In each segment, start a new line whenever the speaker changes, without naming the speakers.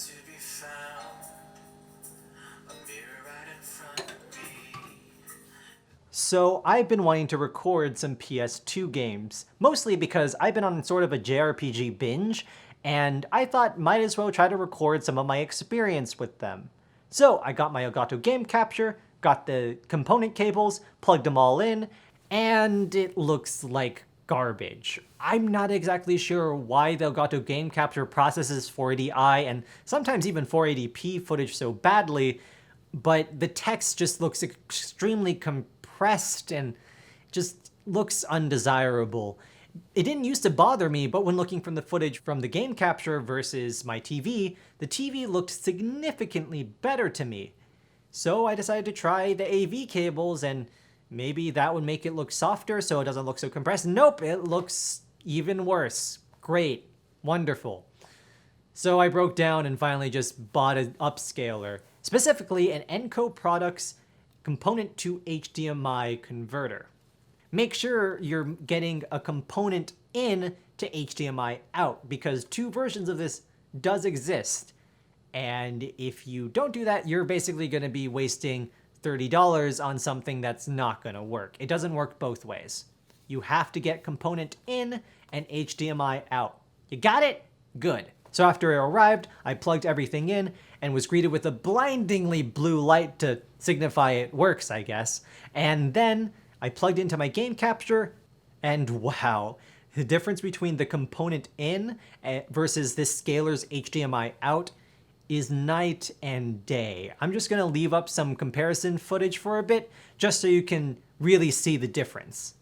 to be found, a mirror right in front of me.
So I've been wanting to record some PS2 games, mostly because I've been on sort of a JRPG binge, and I thought might as well try to record some of my experience with them. So I got my Elgato game capture, got the component cables, plugged them all in, and it looks like garbage. I'm not exactly sure why the Elgato game capture processes 480i and sometimes even 480p footage so badly, but the text just looks extremely compressed and just looks undesirable. It didn't used to bother me, but when looking from the footage from the game capture versus my TV, the TV looked significantly better to me. So I decided to try the AV cables, and maybe that would make it look softer so it doesn't look so compressed. Nope, it looks even worse. Great. Wonderful. So I broke down and finally just bought an Upscaler, specifically an Enko Products component to HDMI converter. Make sure you're getting a component in to HDMI out, because two versions of this does exist. And if you don't do that, you're basically going to be wasting $30 on something that's not going to work. It doesn't work both ways. You have to get component in and HDMI out. You got it? Good. So after it arrived, I plugged everything in and was greeted with a blindingly blue light to signify it works, I guess. And then I plugged into my game capture, and wow, the difference between the component in versus this scaler's HDMI out is night and day. I'm just gonna leave up some comparison footage for a bit, just so you can really see the difference.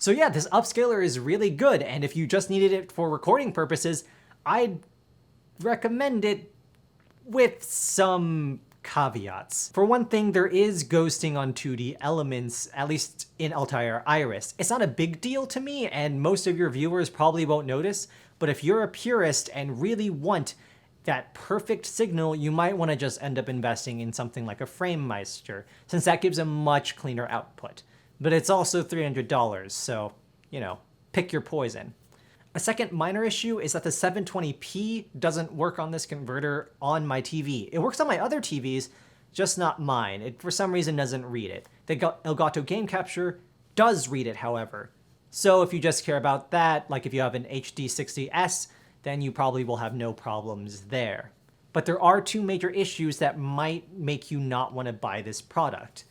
So yeah, this Upscaler is really good, and if you just needed it for recording purposes, I'd recommend it with some caveats. For one thing, there is ghosting on 2D elements, at least in Altair Iris. It's not a big deal to me, and most of your viewers probably won't notice, but if you're a purist and really want that perfect signal, you might want to just end up investing in something like a FrameMeister, since that gives a much cleaner output. But it's also $300, so, you know, pick your poison. A second minor issue is that the 720p doesn't work on this converter on my TV. It works on my other TVs, just not mine. It, for some reason, doesn't read it. The Elgato game capture does read it, however. So if you just care about that, like if you have an HD60S, then you probably will have no problems there. But there are two major issues that might make you not want to buy this product.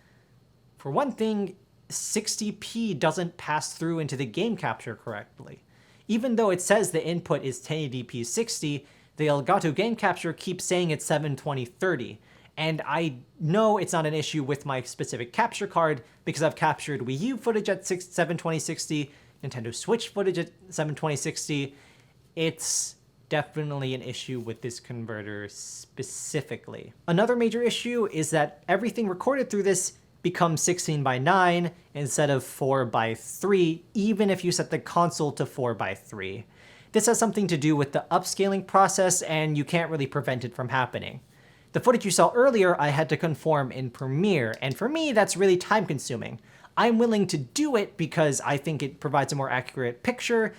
For one thing, 60p doesn't pass through into the game capture correctly. Even though it says the input is 1080p 60, the Elgato game capture keeps saying it's 720/30. And I know it's not an issue with my specific capture card because I've captured Wii U footage at 720/60, Nintendo Switch footage at 720/60. It's definitely an issue with this converter specifically. Another major issue is that everything recorded through this becomes 16:9 instead of 4:3, even if you set the console to 4:3. This has something to do with the upscaling process, and you can't really prevent it from happening. The footage you saw earlier, I had to conform in Premiere, and for me, that's really time consuming. I'm willing to do it because I think it provides a more accurate picture,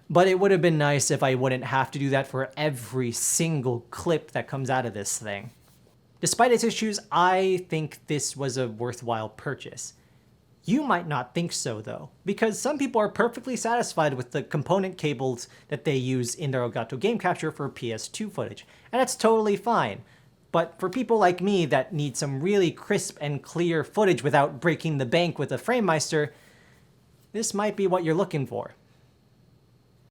but it would have been nice if I wouldn't have to do that for every single clip that comes out of this thing. Despite its issues, I think this was a worthwhile purchase. You might not think so though, because some people are perfectly satisfied with the component cables that they use in their Elgato game capture for PS2 footage, and that's totally fine. But for people like me that need some really crisp and clear footage without breaking the bank with a FrameMeister, this might be what you're looking for.